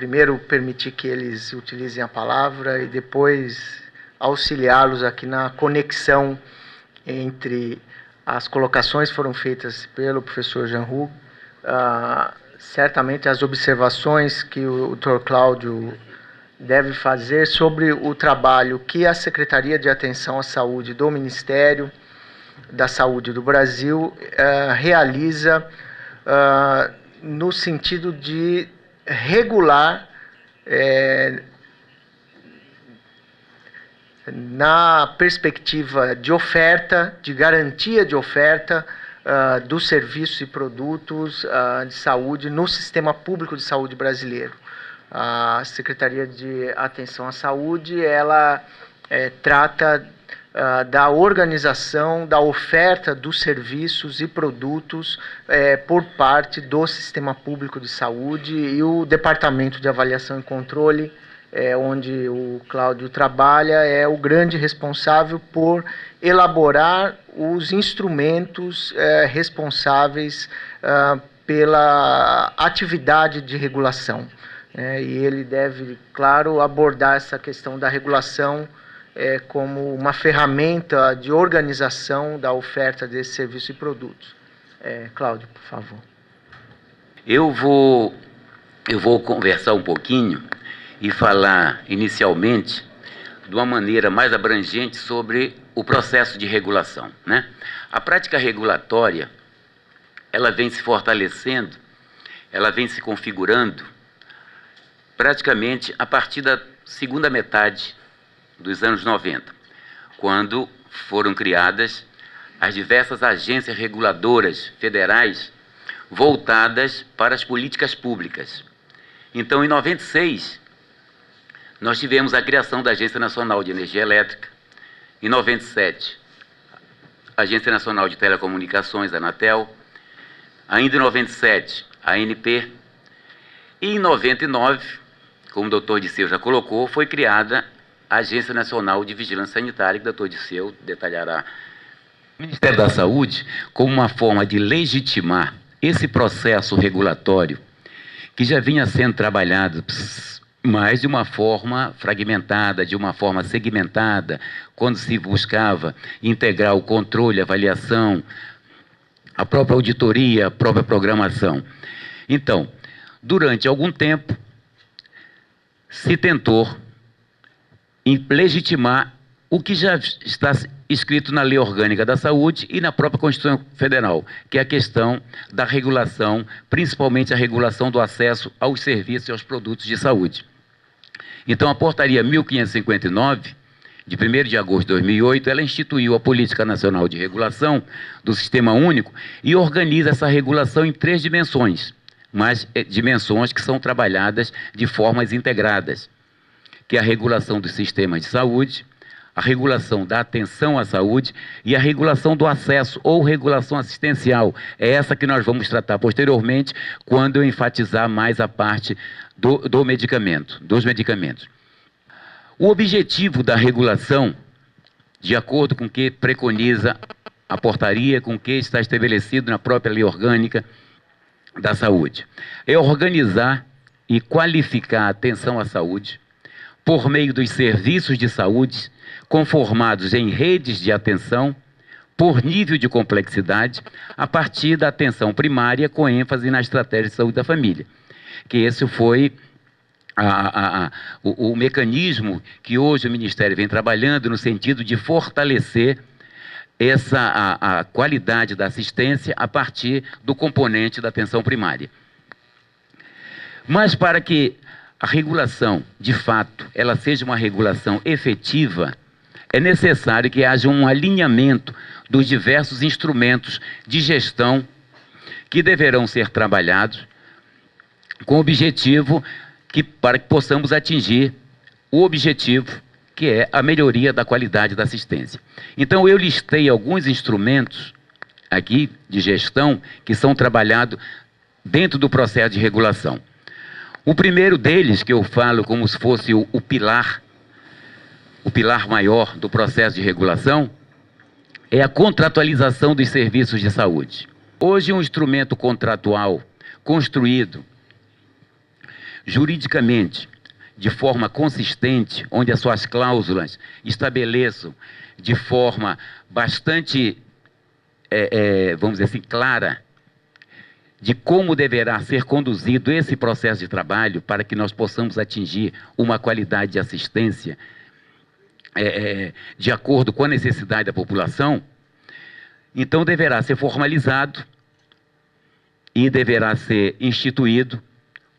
primeiro permitir que eles utilizem a palavra e depois auxiliá-los aqui na conexão entre as colocações que foram feitas pelo professor Jean-Hugues, certamente as observações que o Dr. Cláudio deve fazer sobre o trabalho que a Secretaria de Atenção à Saúde do Ministério da Saúde do Brasil realiza no sentido de regular na perspectiva de oferta, de garantia de oferta dos serviços e produtos de saúde no sistema público de saúde brasileiro. A Secretaria de Atenção à Saúde, ela trata da organização, da oferta dos serviços e produtos por parte do sistema público de saúde, e o Departamento de Avaliação e Controle, onde o Cláudio trabalha, é o grande responsável por elaborar os instrumentos responsáveis pela atividade de regulação. E ele deve, claro, abordar essa questão da regulação como uma ferramenta de organização da oferta desse serviço e produtos. Cláudio, por favor. Eu vou conversar um pouquinho e falar inicialmente de uma maneira mais abrangente sobre o processo de regulação, né? A prática regulatória, ela vem se fortalecendo, ela vem se configurando praticamente a partir da segunda metade dos anos 90, quando foram criadas as diversas agências reguladoras federais voltadas para as políticas públicas. Então, em 96, nós tivemos a criação da Agência Nacional de Energia Elétrica. Em 97, a Agência Nacional de Telecomunicações, a Anatel. Ainda em 97, a ANP. E em 99, como o Dr. Disseu já colocou, foi criada a Agência Nacional de Vigilância Sanitária, que o Dr. Disseu detalhará. O Ministério da Saúde, como uma forma de legitimar esse processo regulatório, que já vinha sendo trabalhado, mas de uma forma fragmentada, de uma forma segmentada, quando se buscava integrar o controle, a avaliação, a própria auditoria, a própria programação. Então, durante algum tempo, se tentou legitimar o que já está escrito na Lei Orgânica da Saúde e na própria Constituição Federal, que é a questão da regulação, principalmente a regulação do acesso aos serviços e aos produtos de saúde. Então, a Portaria 1559, de 1º de agosto de 2008, ela instituiu a Política Nacional de Regulação do Sistema Único e organiza essa regulação em 3 dimensões, mas dimensões que são trabalhadas de formas integradas, que é a regulação dos sistemas de saúde, a regulação da atenção à saúde e a regulação do acesso ou regulação assistencial. É essa que nós vamos tratar posteriormente, quando eu enfatizar mais a parte dos medicamentos. O objetivo da regulação, de acordo com o que preconiza a portaria, com o que está estabelecido na própria Lei Orgânica da Saúde, é organizar e qualificar a atenção à saúde por meio dos serviços de saúde conformados em redes de atenção por nível de complexidade, a partir da atenção primária com ênfase na estratégia de saúde da família. Que esse foi o mecanismo que hoje o Ministério vem trabalhando no sentido de fortalecer a qualidade da assistência a partir do componente da atenção primária. Mas para que a regulação, de fato, ela seja uma regulação efetiva, é necessário que haja um alinhamento dos diversos instrumentos de gestão que deverão ser trabalhados com o objetivo para que possamos atingir o objetivo, que é a melhoria da qualidade da assistência. Então, eu listei alguns instrumentos aqui de gestão que são trabalhados dentro do processo de regulação. O primeiro deles, que eu falo como se fosse o pilar maior do processo de regulação, é a contratualização dos serviços de saúde. Hoje, um instrumento contratual construído juridicamente, de forma consistente, onde as suas cláusulas estabeleçam de forma bastante, vamos dizer assim, clara, de como deverá ser conduzido esse processo de trabalho para que nós possamos atingir uma qualidade de assistência de acordo com a necessidade da população, então deverá ser formalizado e deverá ser instituído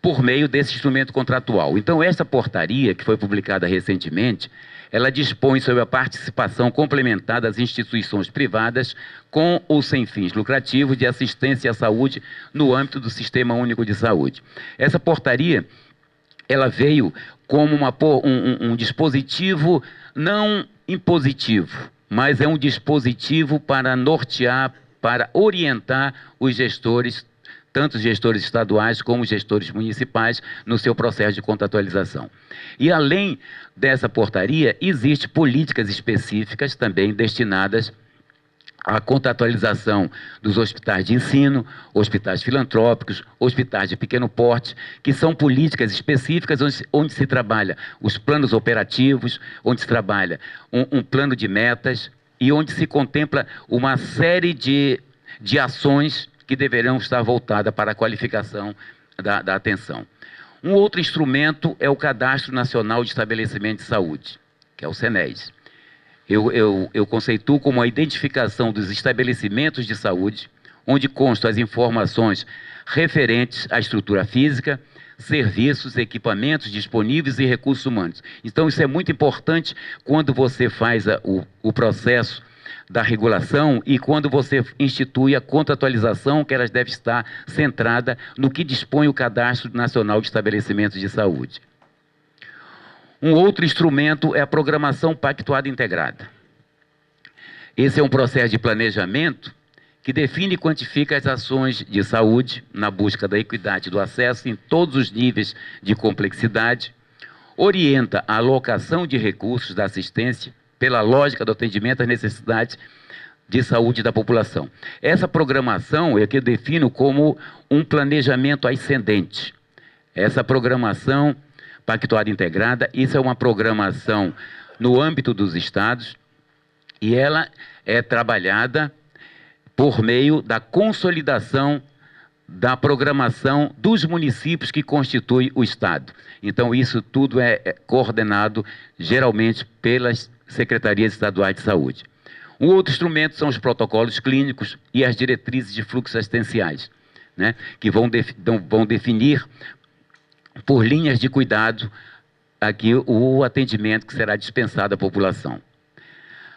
por meio desse instrumento contratual. Então, essa portaria, que foi publicada recentemente, ela dispõe sobre a participação complementar das instituições privadas com ou sem fins lucrativos de assistência à saúde no âmbito do Sistema Único de Saúde. Essa portaria, ela veio como um dispositivo não impositivo, mas é um dispositivo para nortear, para orientar os gestores, tanto os gestores estaduais como os gestores municipais, no seu processo de contratualização. E além dessa portaria, existem políticas específicas também destinadas à contratualização dos hospitais de ensino, hospitais filantrópicos, hospitais de pequeno porte, que são políticas específicas onde se trabalha os planos operativos, onde se trabalha um plano de metas e onde se contempla uma série de ações que deverão estar voltadas para a qualificação da atenção. Um outro instrumento é o Cadastro Nacional de Estabelecimento de Saúde, que é o CNES. Eu conceituo como a identificação dos estabelecimentos de saúde, onde constam as informações referentes à estrutura física, serviços, equipamentos disponíveis e recursos humanos. Então, isso é muito importante quando você faz o processo da regulação e quando você institui a contratualização, que ela deve estar centrada no que dispõe o Cadastro Nacional de Estabelecimentos de Saúde. Um outro instrumento é a Programação Pactuada Integrada. Esse é um processo de planejamento que define e quantifica as ações de saúde na busca da equidade do acesso em todos os níveis de complexidade, orienta a alocação de recursos da assistência pela lógica do atendimento às necessidades de saúde da população. Essa programação é que eu defino como um planejamento ascendente. Essa programação pactuada integrada, isso é uma programação no âmbito dos estados e ela é trabalhada por meio da consolidação da programação dos municípios que constituem o estado. Então, isso tudo é coordenado geralmente pelas secretarias estaduais de saúde. Um outro instrumento são os protocolos clínicos e as diretrizes de fluxos assistenciais, né, que vão definir por linhas de cuidado aqui o atendimento que será dispensado à população.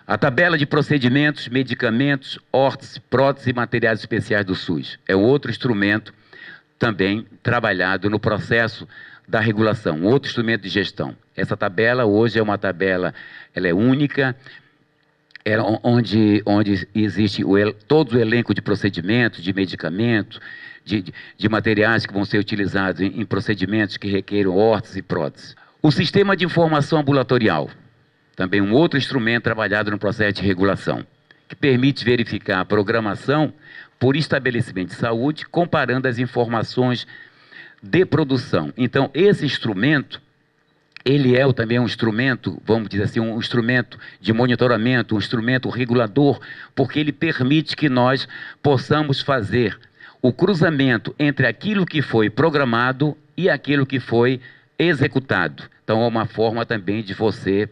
A tabela de procedimentos, medicamentos, órteses, próteses e materiais especiais do SUS é outro instrumento também trabalhado no processo da regulação, outro instrumento de gestão. Essa tabela hoje é uma tabela, ela é única, onde existe todo o elenco de procedimentos, de medicamentos, de materiais que vão ser utilizados em procedimentos que requerem órteses e próteses. O Sistema de Informação Ambulatorial, também um outro instrumento trabalhado no processo de regulação, que permite verificar a programação por estabelecimento de saúde, comparando as informações de produção. Então, esse instrumento, ele é também um instrumento, vamos dizer assim, um instrumento de monitoramento, um instrumento regulador, porque ele permite que nós possamos fazer o cruzamento entre aquilo que foi programado e aquilo que foi executado. Então, é uma forma também de você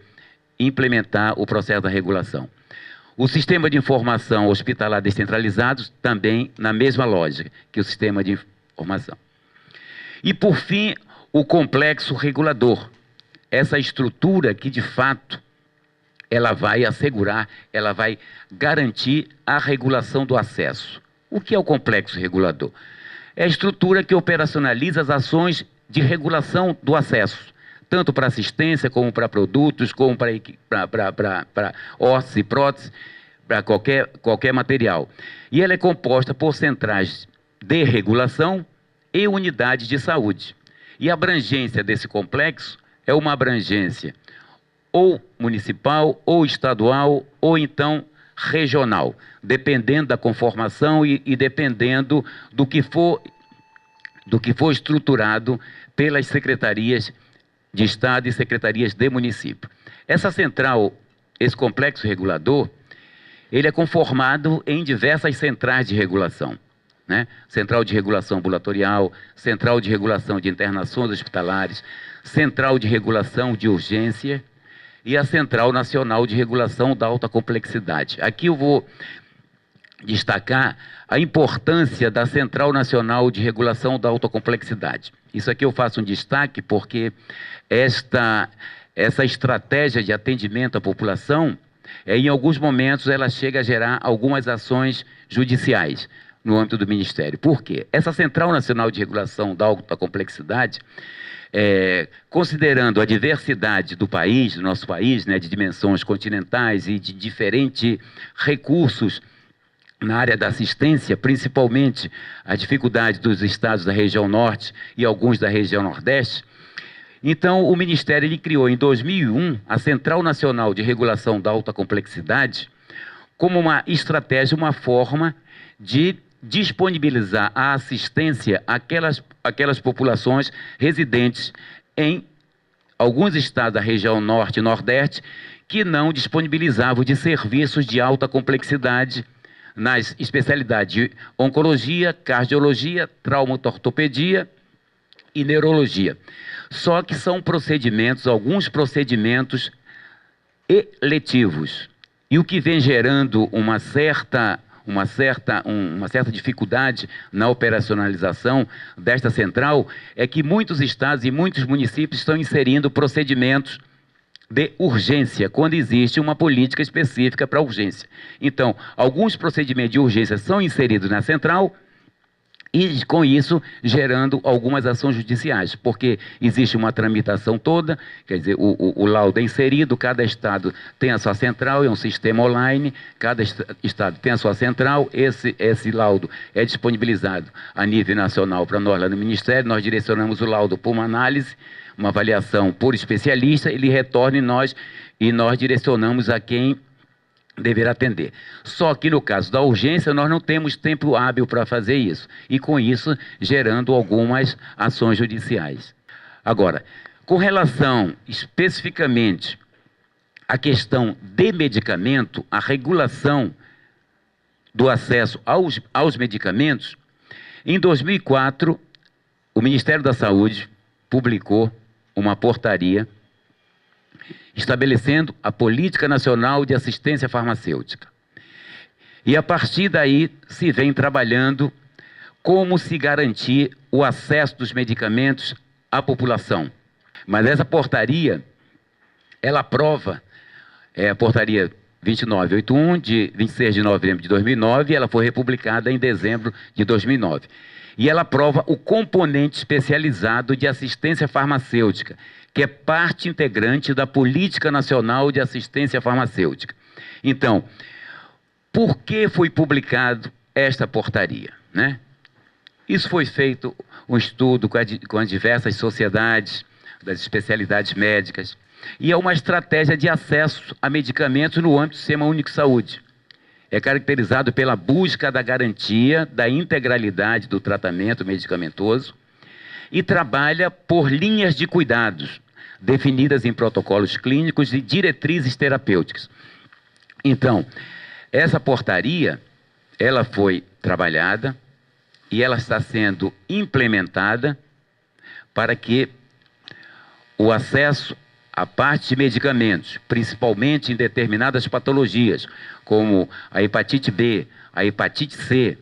implementar o processo da regulação. O Sistema de Informação Hospitalar Descentralizado, também na mesma lógica que o Sistema de Informação. E, por fim, o complexo regulador. Essa estrutura que, de fato, ela vai assegurar, ela vai garantir a regulação do acesso. O que é o complexo regulador? É a estrutura que operacionaliza as ações de regulação do acesso, tanto para assistência, como para produtos, como para órteses e próteses, para qualquer material. E ela é composta por centrais de regulação e unidades de saúde. E a abrangência desse complexo é uma abrangência ou municipal, ou estadual, ou então regional, dependendo da conformação e dependendo do que for do que foi estruturado pelas secretarias de Estado e secretarias de município. Essa central, esse complexo regulador, ele é conformado em diversas centrais de regulação, né? Central de regulação ambulatorial, central de regulação de internações hospitalares, central de regulação de urgência e a Central Nacional de Regulação da Alta Complexidade. Aqui eu vou destacar a importância da Central Nacional de Regulação da Alta Complexidade. Isso aqui eu faço um destaque porque essa estratégia de atendimento à população, em alguns momentos, ela chega a gerar algumas ações judiciais no âmbito do Ministério. Por quê? Essa Central Nacional de Regulação da Alta Complexidade, considerando a diversidade do país, do nosso país, né, de dimensões continentais e de diferentes recursos na área da assistência, principalmente a dificuldade dos estados da região norte e alguns da região nordeste. Então, o Ministério ele criou em 2001 a Central Nacional de Regulação da Alta Complexidade como uma estratégia, uma forma de disponibilizar a assistência àquelas populações residentes em alguns estados da região norte e nordeste que não disponibilizavam de serviços de alta complexidade nas especialidades de oncologia, cardiologia, traumatortopedia e neurologia. Só que são procedimentos, alguns procedimentos eletivos. E o que vem gerando uma certa dificuldade na operacionalização desta central é que muitos estados e muitos municípios estão inserindo procedimentos de urgência, quando existe uma política específica para urgência. Então, alguns procedimentos de urgência são inseridos na central e, com isso, gerando algumas ações judiciais, porque existe uma tramitação toda, quer dizer, o laudo é inserido, cada estado tem a sua central, é um sistema online, cada estado tem a sua central, esse laudo é disponibilizado a nível nacional para nós lá no Ministério, nós direcionamos o laudo para uma análise, uma avaliação por especialista, ele retorna e nós direcionamos a quem deverá atender. Só que no caso da urgência, nós não temos tempo hábil para fazer isso, e com isso gerando algumas ações judiciais. Agora, com relação especificamente à questão de medicamento, a regulação do acesso aos medicamentos, em 2004, o Ministério da Saúde publicou uma portaria estabelecendo a Política Nacional de Assistência Farmacêutica. E a partir daí se vem trabalhando como se garantir o acesso dos medicamentos à população. Mas essa portaria, ela aprova, a portaria 2981, de 26 de novembro de 2009, e ela foi republicada em dezembro de 2009. E ela aprova o componente especializado de assistência farmacêutica, que é parte integrante da Política Nacional de Assistência Farmacêutica. Então, por que foi publicado esta portaria, né? Isso foi feito um estudo com as diversas sociedades, das especialidades médicas, e é uma estratégia de acesso a medicamentos no âmbito do Sistema Único de Saúde. É caracterizado pela busca da garantia da integralidade do tratamento medicamentoso e trabalha por linhas de cuidados, definidas em protocolos clínicos e diretrizes terapêuticas. Então, essa portaria, ela foi trabalhada e ela está sendo implementada para que o acesso à parte de medicamentos, principalmente em determinadas patologias, como a hepatite B, a hepatite C,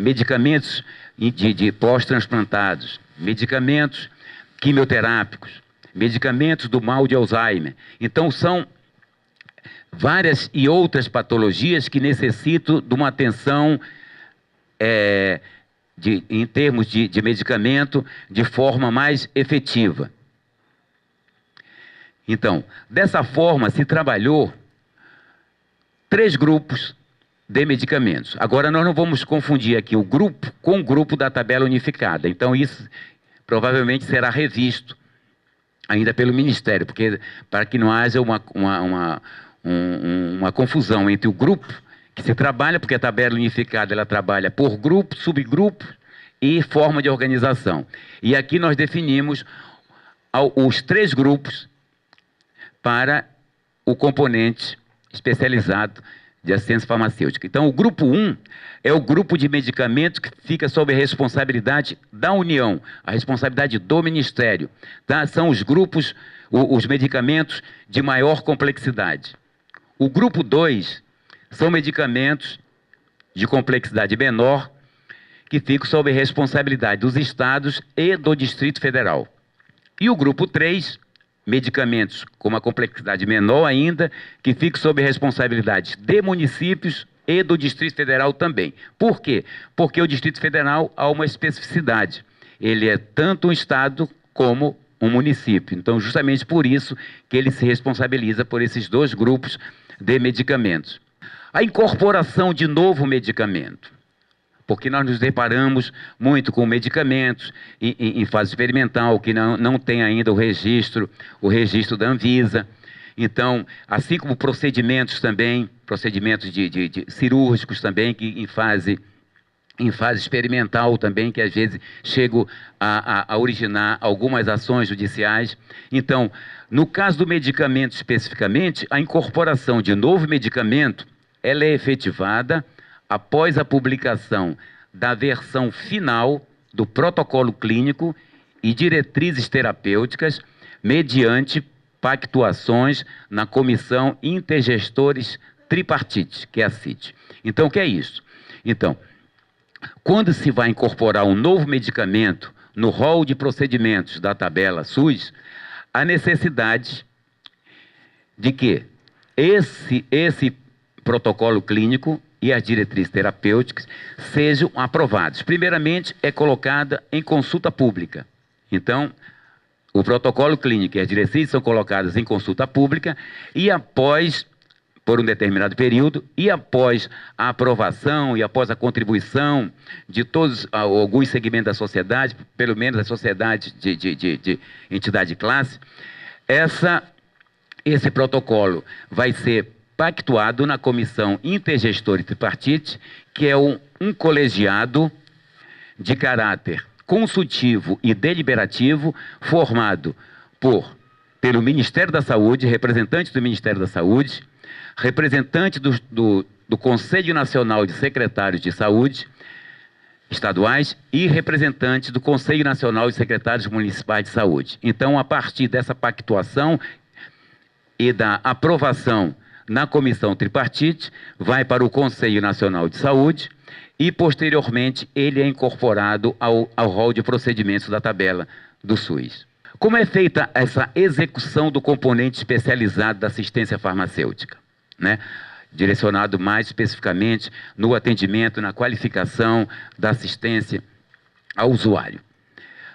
medicamentos de pós-transplantados, medicamentos quimioterápicos, medicamentos do mal de Alzheimer. Então, são várias e outras patologias que necessitam de uma atenção em termos de medicamento de forma mais efetiva. Então, dessa forma, se trabalhou 3 grupos de medicamentos. Agora, nós não vamos confundir aqui o grupo com o grupo da tabela unificada. Então, isso provavelmente será revisto ainda pelo Ministério, porque para que não haja uma confusão entre o grupo que se trabalha, porque a tabela unificada ela trabalha por grupo, subgrupo e forma de organização. E aqui nós definimos os 3 grupos para o componente especializado de assistência farmacêutica. Então, o grupo 1 é o grupo de medicamentos que fica sob a responsabilidade da União, a responsabilidade do Ministério. Tá? São os grupos, os medicamentos de maior complexidade. O grupo 2 são medicamentos de complexidade menor, que ficam sob a responsabilidade dos estados e do Distrito Federal. E o grupo 3, medicamentos com uma complexidade menor ainda, que ficam sob a responsabilidade de municípios e do Distrito Federal também. Por quê? Porque o Distrito Federal há uma especificidade. Ele é tanto um estado como um município. Então, justamente por isso que ele se responsabiliza por esses 2 grupos de medicamentos. A incorporação de novo medicamento, porque nós nos deparamos muito com medicamentos em fase experimental, que não tem ainda o registro da Anvisa. Então, assim como procedimentos também, procedimentos de cirúrgicos também, que em fase experimental também, que às vezes chegam a originar algumas ações judiciais. Então, no caso do medicamento especificamente, a incorporação de novo medicamento, ela é efetivada após a publicação da versão final do protocolo clínico e diretrizes terapêuticas, mediante pactuações na Comissão Intergestores Tripartite, que é a CIT. Então, o que é isso? Então, quando se vai incorporar um novo medicamento no rol de procedimentos da tabela SUS, a necessidade de que esse protocolo clínico e as diretrizes terapêuticas sejam aprovados. Primeiramente, é colocada em consulta pública. Então, o protocolo clínico e as diretrizes são colocadas em consulta pública e após, por um determinado período, e após a aprovação e após a contribuição de todos, alguns segmentos da sociedade, pelo menos a sociedade de entidade de classe, esse protocolo vai ser pactuado na Comissão Intergestor e Tripartite, que é um colegiado de caráter consultivo e deliberativo, formado pelo Ministério da Saúde, representante do Ministério da Saúde, representante do Conselho Nacional de Secretários de Saúde estaduais e representante do Conselho Nacional de Secretários Municipais de Saúde. Então, a partir dessa pactuação e da aprovação na Comissão Tripartite, vai para o Conselho Nacional de Saúde e, posteriormente, ele é incorporado ao rol de procedimentos da tabela do SUS. Como é feita essa execução do componente especializado da assistência farmacêutica, né? Direcionado mais especificamente no atendimento, na qualificação da assistência ao usuário.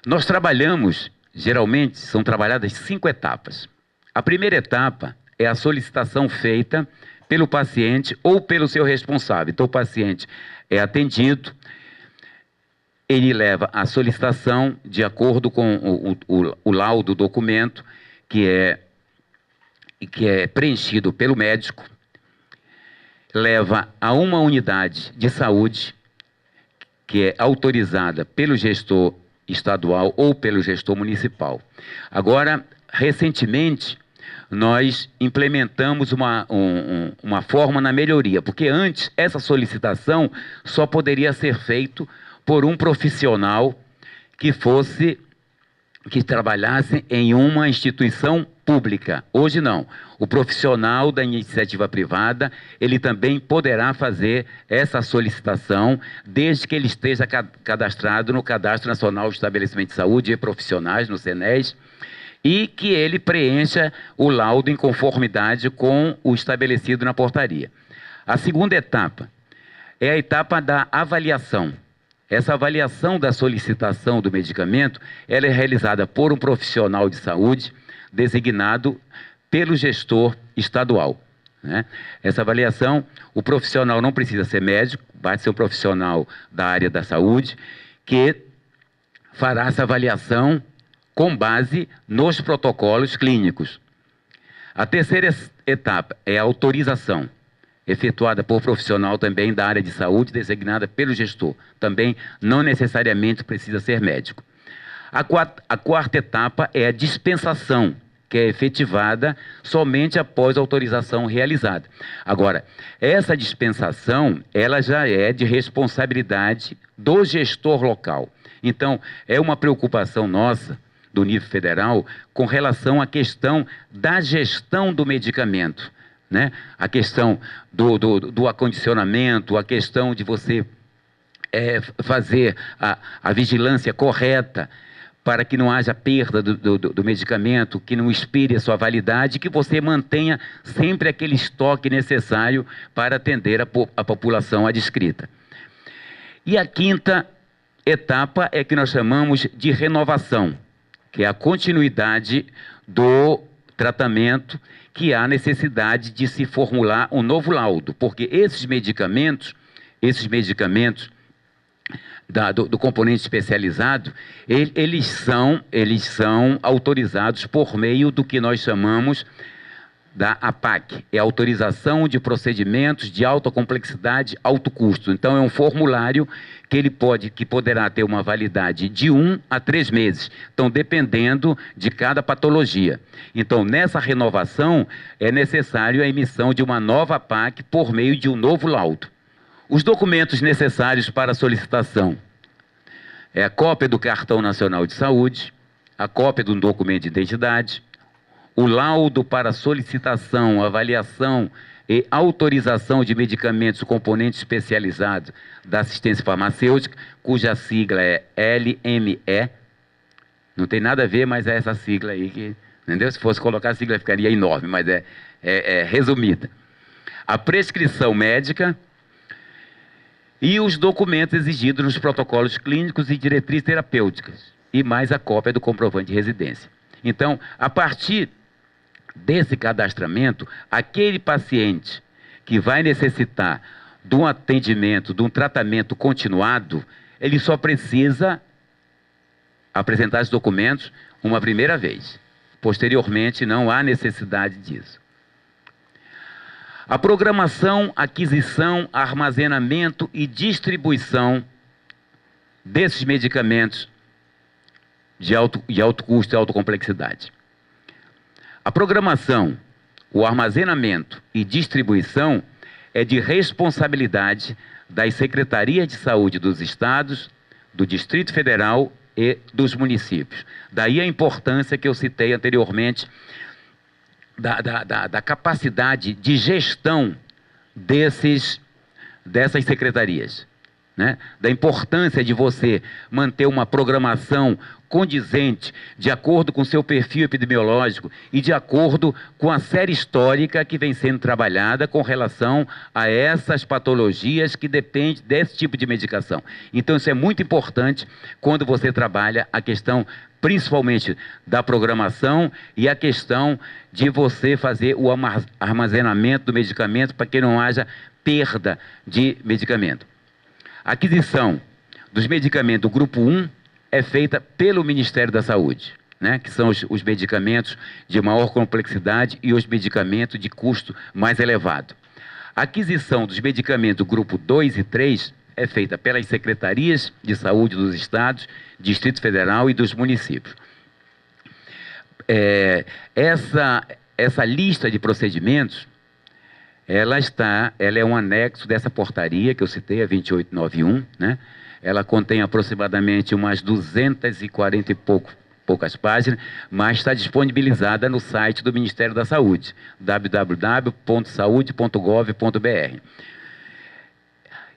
Nós trabalhamos, geralmente, são trabalhadas 5 etapas. A primeira etapa é a solicitação feita pelo paciente ou pelo seu responsável. Então, o paciente é atendido, ele leva a solicitação de acordo com o laudo, documento, que é preenchido pelo médico, leva a uma unidade de saúde, que é autorizada pelo gestor estadual ou pelo gestor municipal. Agora, recentemente, nós implementamos uma forma na melhoria, porque antes essa solicitação só poderia ser feita por um profissional que trabalhasse em uma instituição pública. Hoje não. O profissional da iniciativa privada, ele também poderá fazer essa solicitação, desde que ele esteja cadastrado no Cadastro Nacional de Estabelecimento de Saúde e Profissionais, no CNES, e que ele preencha o laudo em conformidade com o estabelecido na portaria. A segunda etapa é a etapa da avaliação. Essa avaliação da solicitação do medicamento, ela é realizada por um profissional de saúde designado pelo gestor estadual, né? Essa avaliação, o profissional não precisa ser médico, basta ser um profissional da área da saúde, que fará essa avaliação com base nos protocolos clínicos. A terceira etapa é a autorização. efetuada por profissional também da área de saúde, designada pelo gestor. Também não necessariamente precisa ser médico. A quarta etapa é a dispensação, que é efetivada somente após a autorização realizada. Agora, essa dispensação, ela já é de responsabilidade do gestor local. Então, é uma preocupação nossa, do nível federal, com relação à questão da gestão do medicamento, né? A questão do acondicionamento, a questão de você fazer a vigilância correta, para que não haja perda do medicamento, que não expire a sua validade, que você mantenha sempre aquele estoque necessário para atender a população adscrita. E a quinta etapa é que nós chamamos de renovação, que é a continuidade do tratamento, que há necessidade de se formular um novo laudo, porque esses medicamentos do componente especializado, eles são autorizados por meio do que nós chamamos da APAC, é Autorização de Procedimentos de Alta Complexidade, Alto Custo. Então, é um formulário que poderá ter uma validade de 1 a 3 meses, então, dependendo de cada patologia. Então, nessa renovação, é necessário a emissão de uma nova APAC por meio de um novo laudo. Os documentos necessários para a solicitação é a cópia do Cartão Nacional de Saúde, a cópia do documento de identidade, o laudo para solicitação, avaliação e autorização de medicamentos componente especializado da assistência farmacêutica, cuja sigla é LME. Não tem nada a ver, mas é essa sigla aí que, entendeu? Se fosse colocar a sigla ficaria enorme, mas é resumida. A prescrição médica e os documentos exigidos nos protocolos clínicos e diretrizes terapêuticas, e mais a cópia do comprovante de residência. Então, a partir desse cadastramento, aquele paciente que vai necessitar de um atendimento, de um tratamento continuado, ele só precisa apresentar esses documentos uma primeira vez. Posteriormente, não há necessidade disso. A programação, aquisição, armazenamento e distribuição desses medicamentos de alto custo e alta complexidade. A programação, o armazenamento e distribuição é de responsabilidade das Secretarias de Saúde dos Estados, do Distrito Federal e dos municípios. Daí a importância que eu citei anteriormente da capacidade de gestão dessas secretarias, né? Da importância de você manter uma programação condizente, de acordo com o seu perfil epidemiológico e de acordo com a série histórica que vem sendo trabalhada com relação a essas patologias que dependem desse tipo de medicação. Então, isso é muito importante quando você trabalha a questão, principalmente, da programação e a questão de você fazer o armazenamento do medicamento para que não haja perda de medicamento. A aquisição dos medicamentos do grupo 1 é feita pelo Ministério da Saúde, né, que são os medicamentos de maior complexidade e os medicamentos de custo mais elevado. A aquisição dos medicamentos do grupo 2 e 3 é feita pelas Secretarias de Saúde dos Estados, Distrito Federal e dos municípios. Essa lista de procedimentos, ela é um anexo dessa portaria que eu citei, a 2891, né? Ela contém aproximadamente umas 240 e poucas páginas, mas está disponibilizada no site do Ministério da Saúde, www.saude.gov.br.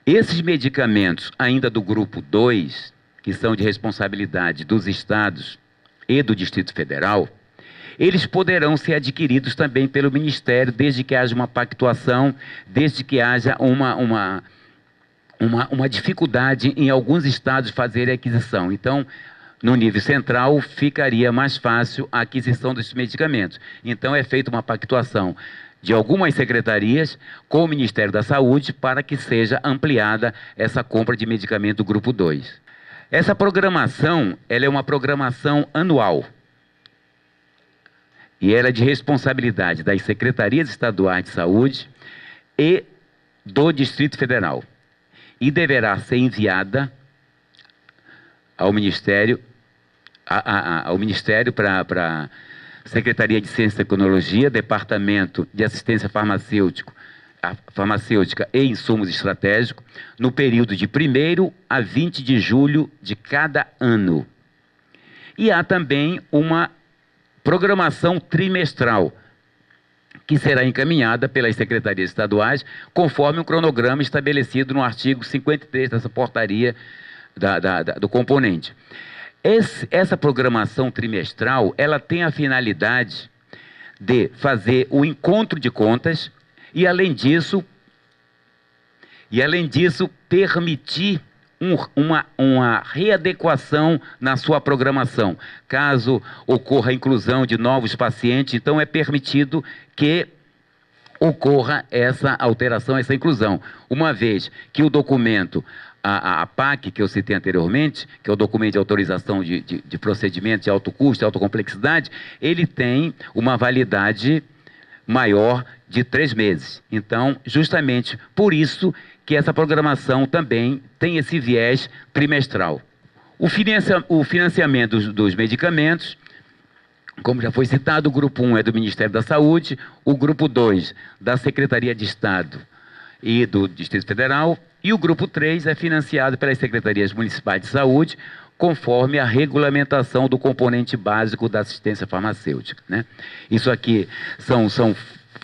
Esses medicamentos, ainda do grupo 2, que são de responsabilidade dos estados e do Distrito Federal, eles poderão ser adquiridos também pelo Ministério, desde que haja uma pactuação, desde que haja uma dificuldade em alguns estados fazerem a aquisição. Então, no nível central, ficaria mais fácil a aquisição desses medicamentos. Então, é feita uma pactuação de algumas secretarias com o Ministério da Saúde para que seja ampliada essa compra de medicamento do grupo 2. Essa programação, ela é uma programação anual. E ela é de responsabilidade das secretarias estaduais de saúde e do Distrito Federal e deverá ser enviada ao Ministério, para Secretaria de Ciência e Tecnologia, Departamento de Assistência Farmacêutica e Insumos Estratégicos, no período de 1º a 20 de julho de cada ano. E há também uma programação trimestral, que será encaminhada pelas secretarias estaduais, conforme o cronograma estabelecido no artigo 53 dessa portaria do componente. Essa programação trimestral, ela tem a finalidade de fazer o encontro de contas e, além disso, permitir uma readequação na sua programação. Caso ocorra a inclusão de novos pacientes, então é permitido que ocorra essa alteração, essa inclusão, uma vez que o documento, a PAC, que eu citei anteriormente, que é o documento de autorização de procedimento de alto custo e alta complexidade, ele tem uma validade maior de 3 meses. Então, justamente por isso que essa programação também tem esse viés trimestral. O financiamento dos medicamentos, como já foi citado, o grupo 1 é do Ministério da Saúde, o grupo 2 da Secretaria de Estado e do Distrito Federal, e o grupo 3 é financiado pelas Secretarias Municipais de Saúde, conforme a regulamentação do componente básico da assistência farmacêutica, né? Isso aqui são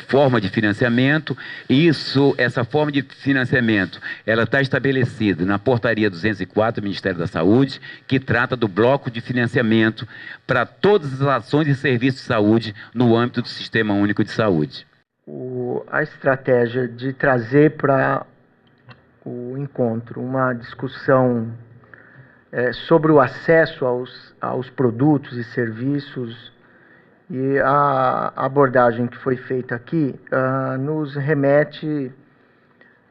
formas de financiamento. Essa forma de financiamento, ela está estabelecida na portaria 204 do Ministério da Saúde, que trata do bloco de financiamento para todas as ações e serviços de saúde no âmbito do Sistema Único de Saúde. A estratégia de trazer para o encontro uma discussão sobre o acesso aos produtos e serviços, e a abordagem que foi feita aqui nos remete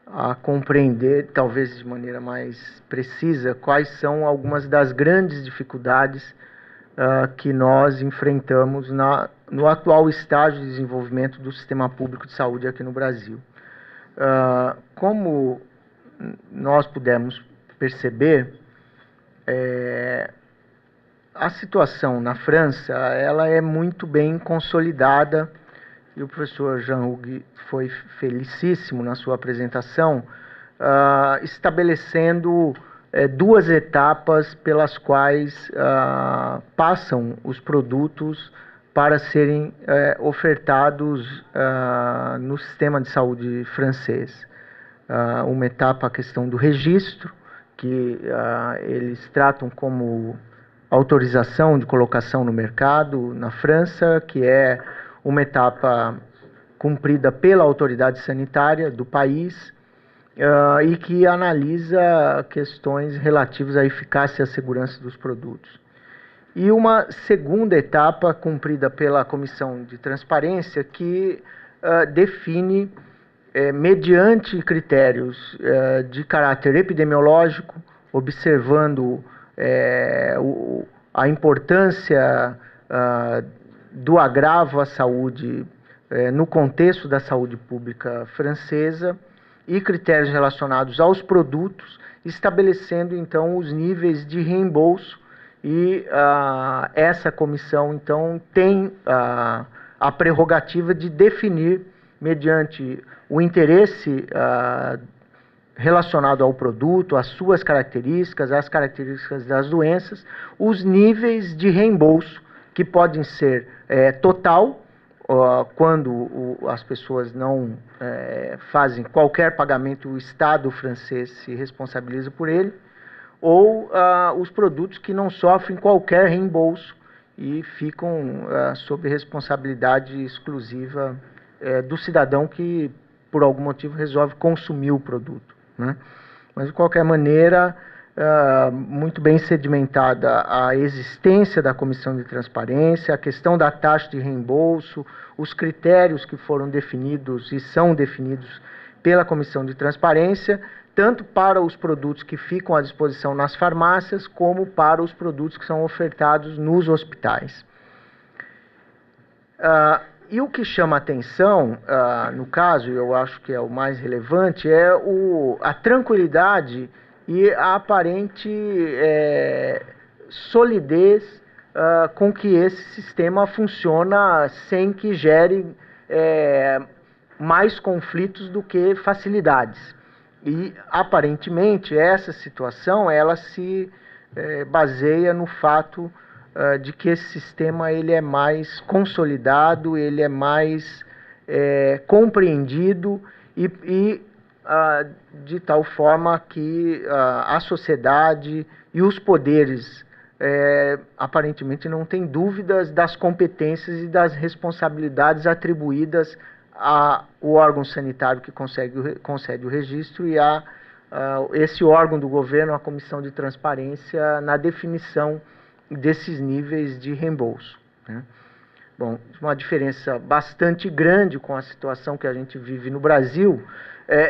a compreender, talvez de maneira mais precisa, quais são algumas das grandes dificuldades que nós enfrentamos no atual estágio de desenvolvimento do sistema público de saúde aqui no Brasil. Como nós pudemos perceber, a situação na França, ela é muito bem consolidada, e o professor Jean-Hugues foi felicíssimo na sua apresentação, estabelecendo 2 etapas pelas quais passam os produtos para serem ofertados no sistema de saúde francês. Uma etapa, a questão do registro, que eles tratam como autorização de colocação no mercado na França, que é uma etapa cumprida pela autoridade sanitária do país e que analisa questões relativas à eficácia e à segurança dos produtos. E uma segunda etapa cumprida pela Comissão de Transparência, que define, mediante critérios de caráter epidemiológico, observando a importância do agravo à saúde no contexto da saúde pública francesa, e critérios relacionados aos produtos, estabelecendo então os níveis de reembolso, e essa comissão então tem a prerrogativa de definir, mediante o interesse relacionado ao produto, às suas características, às características das doenças, os níveis de reembolso, que podem ser total, quando as pessoas não fazem qualquer pagamento, o Estado francês se responsabiliza por ele, ou os produtos que não sofrem qualquer reembolso e ficam sob responsabilidade exclusiva do cidadão que, por algum motivo, resolve consumir o produto, né? Mas, de qualquer maneira, muito bem sedimentada a existência da Comissão de Transparência, a questão da taxa de reembolso, os critérios que foram definidos e são definidos pela Comissão de Transparência, tanto para os produtos que ficam à disposição nas farmácias, como para os produtos que são ofertados nos hospitais. E o que chama atenção, no caso, eu acho que é o mais relevante, é a tranquilidade e a aparente solidez com que esse sistema funciona sem que gere mais conflitos do que facilidades. E, aparentemente, essa situação ela se baseia no fato de que esse sistema ele é mais consolidado, ele é mais compreendido e de tal forma que a sociedade e os poderes aparentemente não têm dúvidas das competências e das responsabilidades atribuídas ao órgão sanitário que concede o registro e a esse órgão do governo, a Comissão de Transparência, na definição desses níveis de reembolso, né? Bom, uma diferença bastante grande com a situação que a gente vive no Brasil,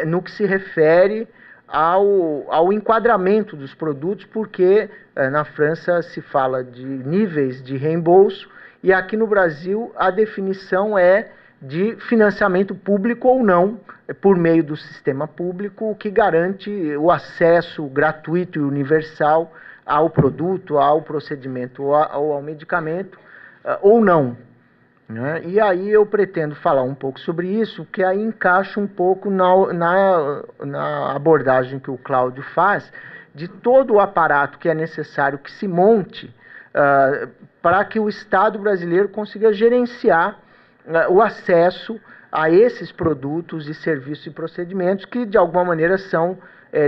no que se refere ao enquadramento dos produtos, porque na França se fala de níveis de reembolso e aqui no Brasil a definição é de financiamento público ou não, por meio do sistema público, que garante o acesso gratuito e universal ao produto, ao procedimento ou ao medicamento, ou não, né? E aí eu pretendo falar um pouco sobre isso, que aí encaixa um pouco na abordagem que o Cláudio faz, de todo o aparato que é necessário que se monte para que o Estado brasileiro consiga gerenciar o acesso a esses produtos e serviços e procedimentos que, de alguma maneira, são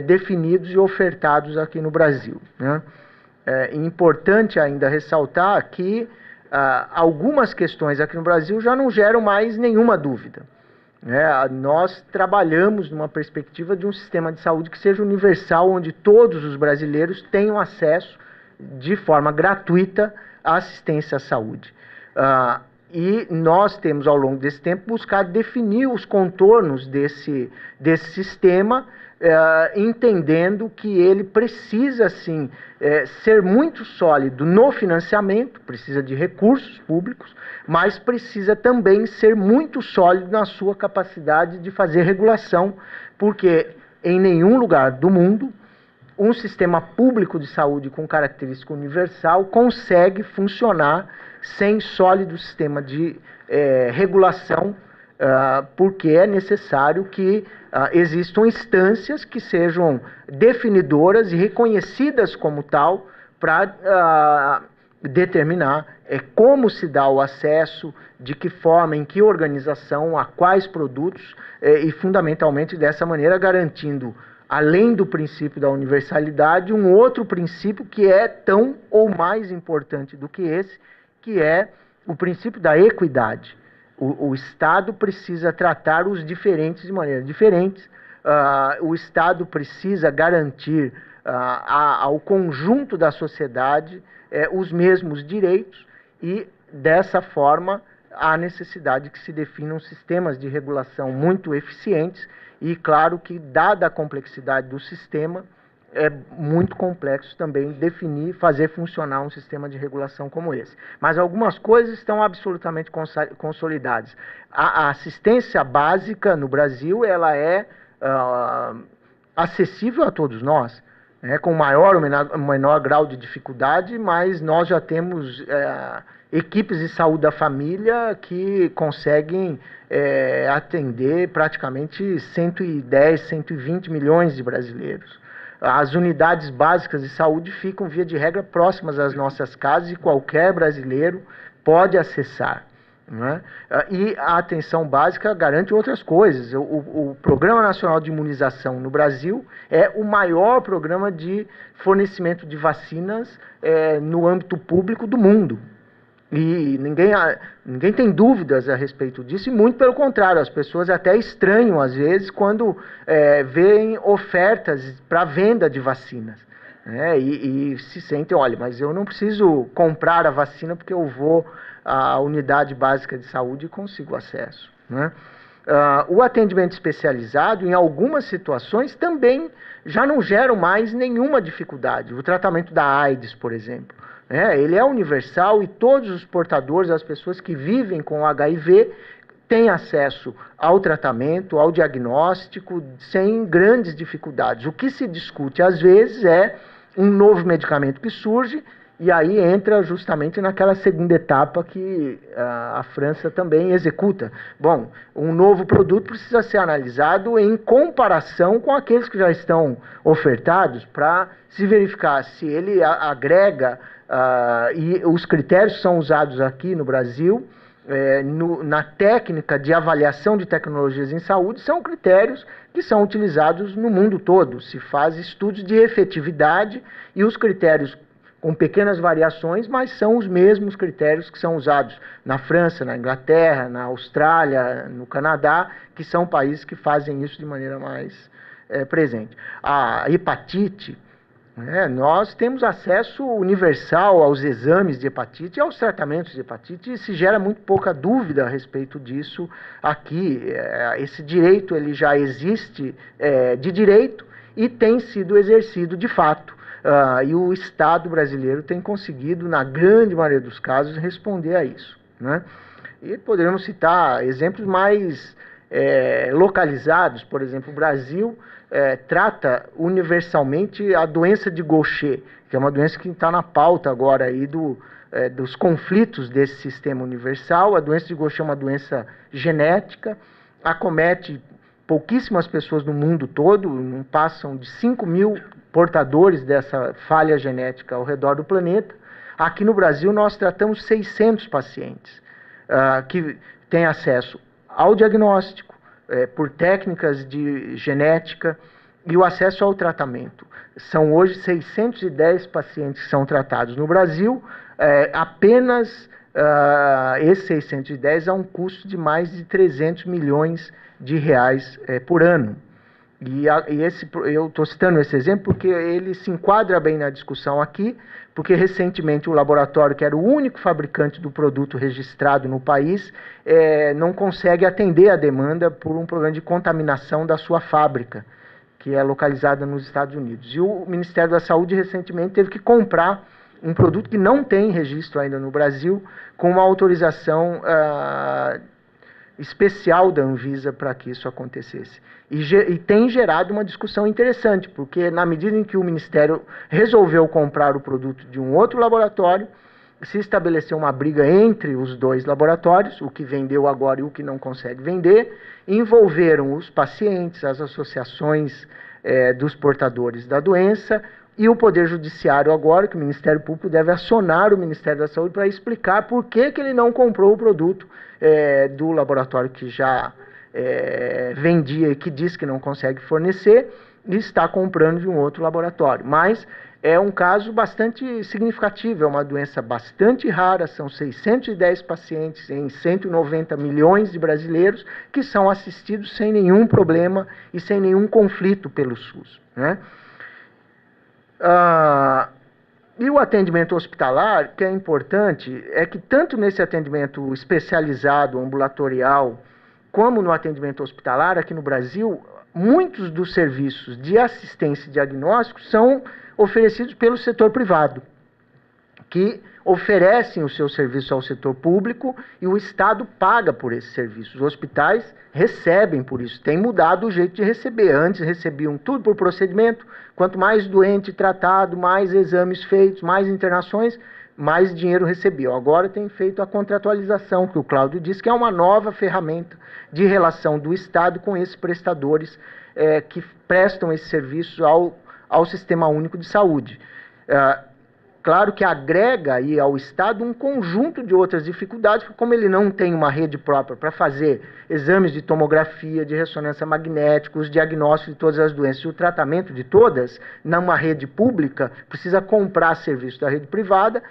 definidos e ofertados aqui no Brasil, né? É importante ainda ressaltar que algumas questões aqui no Brasil já não geram mais nenhuma dúvida, né? Nós trabalhamos numa perspectiva de um sistema de saúde que seja universal, onde todos os brasileiros tenham acesso de forma gratuita à assistência à saúde. E nós temos, ao longo desse tempo, buscado definir os contornos desse sistema, entendendo que ele precisa, sim, ser muito sólido no financiamento, precisa de recursos públicos, mas precisa também ser muito sólido na sua capacidade de fazer regulação, porque em nenhum lugar do mundo um sistema público de saúde com característica universal consegue funcionar sem sólido sistema de regulação, porque é necessário que existam instâncias que sejam definidoras e reconhecidas como tal para determinar como se dá o acesso, de que forma, em que organização, a quais produtos e fundamentalmente dessa maneira garantindo, além do princípio da universalidade, um outro princípio que é tão ou mais importante do que esse, que é o princípio da equidade. O Estado precisa tratar os diferentes de maneira diferente, o Estado precisa garantir ao conjunto da sociedade os mesmos direitos e, dessa forma, há necessidade que se definam sistemas de regulação muito eficientes e, claro, que, dada a complexidade do sistema, é muito complexo também definir, fazer funcionar um sistema de regulação como esse. Mas algumas coisas estão absolutamente consolidadas. A assistência básica no Brasil, ela é acessível a todos nós, né, com maior ou menor grau de dificuldade, mas nós já temos equipes de saúde da família que conseguem atender praticamente 110, 120 milhões de brasileiros. As unidades básicas de saúde ficam, via de regra, próximas às nossas casas e qualquer brasileiro pode acessar, né? E a atenção básica garante outras coisas. O Programa Nacional de Imunização no Brasil é o maior programa de fornecimento de vacinas no âmbito público do mundo. E ninguém tem dúvidas a respeito disso, e muito pelo contrário, as pessoas até estranham às vezes quando veem ofertas para venda de vacinas, né? E se sentem, olha, mas eu não preciso comprar a vacina porque eu vou à unidade básica de saúde e consigo acesso, né? O atendimento especializado, em algumas situações, também já não gera mais nenhuma dificuldade. O tratamento da AIDS, por exemplo, ele é universal e todos os portadores, as pessoas que vivem com HIV, têm acesso ao tratamento, ao diagnóstico, sem grandes dificuldades. O que se discute, às vezes, é um novo medicamento que surge, e aí entra justamente naquela segunda etapa que a França também executa. Bom, um novo produto precisa ser analisado em comparação com aqueles que já estão ofertados para se verificar se ele agrega, e os critérios que são usados aqui no Brasil, na técnica de avaliação de tecnologias em saúde, são critérios que são utilizados no mundo todo. Se faz estudos de efetividade e os critérios com pequenas variações, mas são os mesmos critérios que são usados na França, na Inglaterra, na Austrália, no Canadá, que são países que fazem isso de maneira mais presente. A hepatite, nós temos acesso universal aos exames de hepatite e aos tratamentos de hepatite, e se gera muito pouca dúvida a respeito disso aqui. Esse direito ele já existe de direito e tem sido exercido de fato. E o Estado brasileiro tem conseguido, na grande maioria dos casos, responder a isso, né? E poderíamos citar exemplos mais localizados. Por exemplo, o Brasil trata universalmente a doença de Gaucher, que é uma doença que está na pauta agora aí dos conflitos desse sistema universal. A doença de Gaucher é uma doença genética, acomete pouquíssimas pessoas no mundo todo, não passam de 5 mil portadores dessa falha genética ao redor do planeta. Aqui no Brasil nós tratamos 600 pacientes que têm acesso ao diagnóstico por técnicas de genética e o acesso ao tratamento. São hoje 610 pacientes que são tratados no Brasil. Apenas esses 610 a um custo de mais de 300 milhões de reais por ano. Eu estou citando esse exemplo porque ele se enquadra bem na discussão aqui, porque recentemente o laboratório, que era o único fabricante do produto registrado no país, não consegue atender a demanda por um problema de contaminação da sua fábrica, que é localizada nos Estados Unidos. E o Ministério da Saúde recentemente teve que comprar um produto que não tem registro ainda no Brasil, com uma autorização especial da Anvisa para que isso acontecesse. E tem gerado uma discussão interessante, porque na medida em que o Ministério resolveu comprar o produto de um outro laboratório, se estabeleceu uma briga entre os dois laboratórios, o que vendeu agora e o que não consegue vender, envolveram os pacientes, as associações dos portadores da doença, e o Poder Judiciário agora, que o Ministério Público deve acionar o Ministério da Saúde para explicar por que ele não comprou o produto do laboratório que já vendia e que diz que não consegue fornecer, e está comprando de um outro laboratório. Mas é um caso bastante significativo, é uma doença bastante rara, são 610 pacientes em 190 milhões de brasileiros que são assistidos sem nenhum problema e sem nenhum conflito pelo SUS, né? E o atendimento hospitalar, que é importante, é que tanto nesse atendimento especializado, ambulatorial, como no atendimento hospitalar, aqui no Brasil, muitos dos serviços de assistência e diagnóstico são oferecidos pelo setor privado, que oferecem o seu serviço ao setor público e o Estado paga por esses serviços. Os hospitais recebem por isso. Tem mudado o jeito de receber. Antes recebiam tudo por procedimento. Quanto mais doente tratado, mais exames feitos, mais internações, mais dinheiro recebiam. Agora tem feito a contratualização, que o Cláudio disse que é uma nova ferramenta de relação do Estado com esses prestadores que prestam esse serviço ao Sistema Único de Saúde. Claro que agrega aí ao Estado um conjunto de outras dificuldades, porque como ele não tem uma rede própria para fazer exames de tomografia, de ressonância magnética, os diagnósticos de todas as doenças e o tratamento de todas, numa rede pública, precisa comprar serviço da rede privada,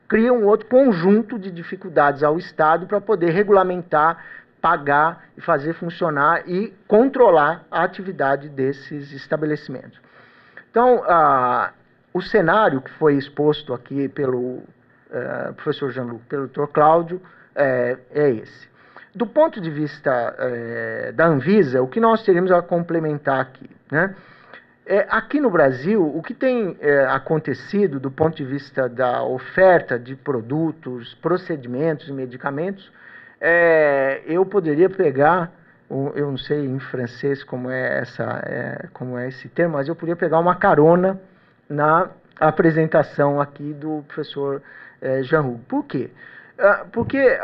cria um outro conjunto de dificuldades ao Estado para poder regulamentar, pagar e fazer funcionar e controlar a atividade desses estabelecimentos. Então, o cenário que foi exposto aqui pelo professor Jean-Luc, pelo Dr. Cláudio, é esse. do ponto de vista da Anvisa, o que nós teríamos a complementar aqui, né? Aqui no Brasil, o que tem acontecido do ponto de vista da oferta de produtos, procedimentos e medicamentos, eu poderia pegar, eu não sei em francês como é esse termo, mas eu poderia pegar uma carona na apresentação aqui do professor Jean Hugo. Por quê? Porque,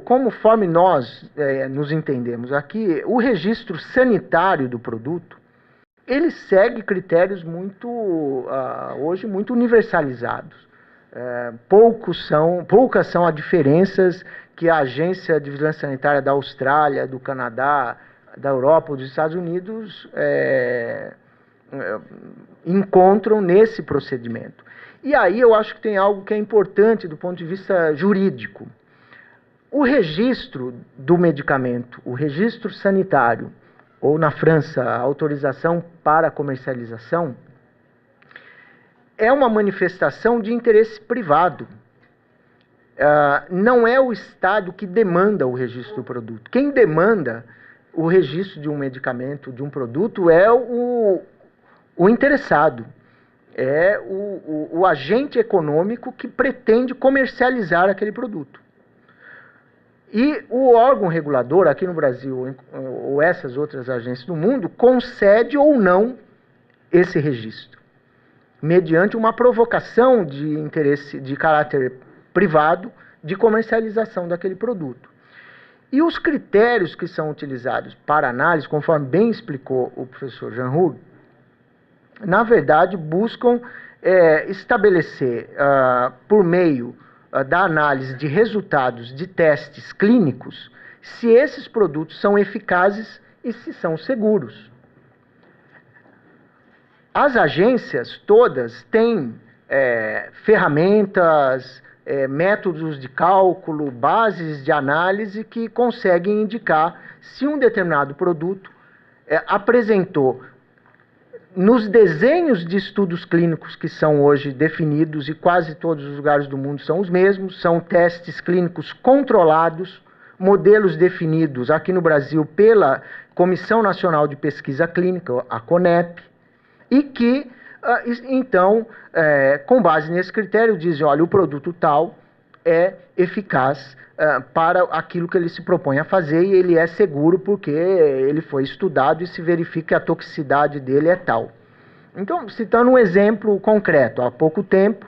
conforme nós nos entendemos aqui, o registro sanitário do produto, ele segue critérios hoje muito universalizados. Poucas são as diferenças que a Agência de Vigilância Sanitária da Austrália, do Canadá, da Europa ou dos Estados Unidos encontram nesse procedimento. E aí eu acho que tem algo que é importante do ponto de vista jurídico. O registro do medicamento, o registro sanitário, ou na França, a autorização para comercialização, é uma manifestação de interesse privado. Não é o Estado que demanda o registro do produto. Quem demanda o registro de um medicamento, de um produto, é o interessado. É o agente econômico que pretende comercializar aquele produto. E o órgão regulador, aqui no Brasil, ou essas outras agências do mundo, concede ou não esse registro, mediante uma provocação de interesse de caráter privado de comercialização daquele produto. E os critérios que são utilizados para análise, conforme bem explicou o professor Jean Hugo, na verdade, buscam estabelecer, por meio da análise de resultados de testes clínicos, se esses produtos são eficazes e se são seguros. As agências todas têm ferramentas, métodos de cálculo, bases de análise que conseguem indicar se um determinado produto apresentou, nos desenhos de estudos clínicos que são hoje definidos, e quase todos os lugares do mundo são os mesmos, são testes clínicos controlados, modelos definidos aqui no Brasil pela Comissão Nacional de Pesquisa Clínica, a CONEP, e que, então, com base nesse critério, dizem, olha, o produto tal é eficaz para aquilo que ele se propõe a fazer e ele é seguro porque ele foi estudado e se verifica que a toxicidade dele é tal. Então, citando um exemplo concreto, há pouco tempo,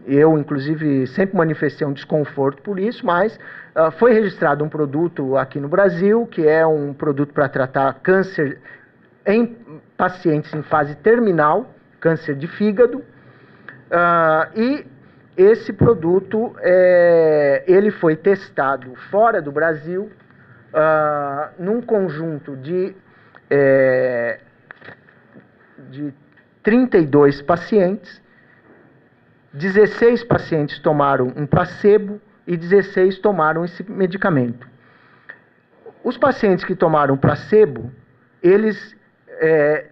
eu, inclusive, sempre manifestei um desconforto por isso, mas foi registrado um produto aqui no Brasil, que é um produto para tratar câncer em pacientes em fase terminal, câncer de fígado, e esse produto ele foi testado fora do Brasil, num conjunto de 32 pacientes. 16 pacientes tomaram um placebo e 16 tomaram esse medicamento. Os pacientes que tomaram placebo, eles